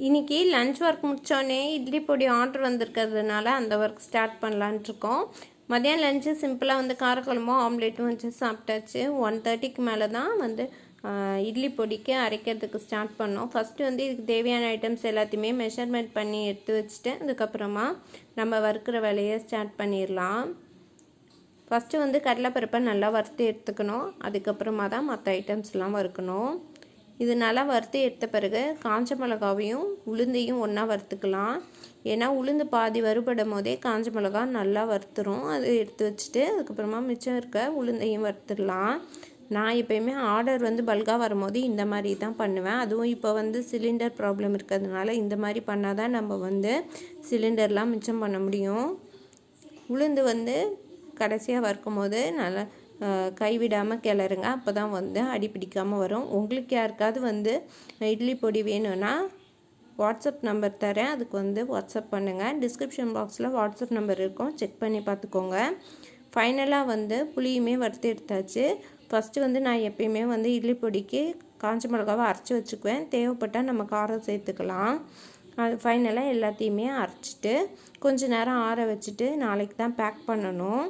இன்றைக்கி lunch work முடித்தோடனே idli பொடி order வந்திருக்கிறதுனால அந்த ஒர்க் ஸ்டார்ட் பண்ணலான்ட்டு இருக்கோம். மதியம் லஞ்சு சிம்பிளாக வந்து காரக்குழம்பும் ஆம்லேட்டும் வச்சு சாப்பிட்டாச்சு. 1:30க்கு மேலே தான் வந்து இட்லி பொடிக்கு அரைக்கிறதுக்கு ஸ்டார்ட் பண்ணோம். ஃபஸ்ட்டு வந்து இதுக்கு தேவையான ஐட்டம்ஸ் எல்லாத்தையுமே மெஷர்மெண்ட் பண்ணி எடுத்து வச்சுட்டு அதுக்கப்புறமா நம்ம வறுக்கிற வேலையை ஸ்டார்ட் பண்ணிடலாம். ஃபஸ்ட்டு வந்து கடலைப்பருப்பை நல்லா வறுத்து எடுத்துக்கணும். அதுக்கப்புறமா தான் மற்ற ஐட்டம்ஸ்லாம் வறுக்கணும். இது நல்லா வறுத்து எடுத்த பிறகு காஞ்ச மிளகாவையும் உளுந்தையும் ஒன்றா வறுத்துக்கலாம். ஏன்னா உளுந்து பாதி வறுபடும் போதே காஞ்ச மிளகா நல்லா வறுத்துரும். அது எடுத்து வச்சுட்டு அதுக்கப்புறமா மிச்சம் இருக்க உளுந்தையும் வறுத்துடலாம். நான் எப்போயுமே ஆர்டர் வந்து பல்காக வரும்போது இந்த மாதிரி தான் பண்ணுவேன். அதுவும் இப்போ வந்து சிலிண்டர் ப்ராப்ளம் இருக்கிறதுனால இந்த மாதிரி பண்ணால் தான் நம்ம வந்து சிலிண்டர்லாம் மிச்சம் பண்ண முடியும். உளுந்து வந்து கடைசியாக வறுக்கும் போது நல்லா கைவிடாமல் கிளறுங்க. அப்போ தான் வந்து அடி பிடிக்காமல் வரும். உங்களுக்கு யாருக்காவது வந்து இட்லி பொடி வேணும்னா வாட்ஸ்அப் நம்பர் தரேன், அதுக்கு வந்து வாட்ஸ்அப் பண்ணுங்கள். டிஸ்கிரிப்ஷன் பாக்ஸில் வாட்ஸ்அப் நம்பர் இருக்கும், செக் பண்ணி பார்த்துக்கோங்க. ஃபைனலாக வந்து புளியுமே வறுத்து எடுத்தாச்சு. ஃபஸ்ட்டு வந்து நான் எப்பயுமே வந்து இட்லி பொடிக்கு காஞ்ச மிளகாவை அரைச்சி வச்சுக்குவேன். தேவைப்பட்டால் நம்ம காரம் சேர்த்துக்கலாம். அது ஃபைனலாக எல்லாத்தையுமே அரைச்சிட்டு கொஞ்சம் நேரம் ஆற வச்சுட்டு நாளைக்கு தான் பேக் பண்ணணும்.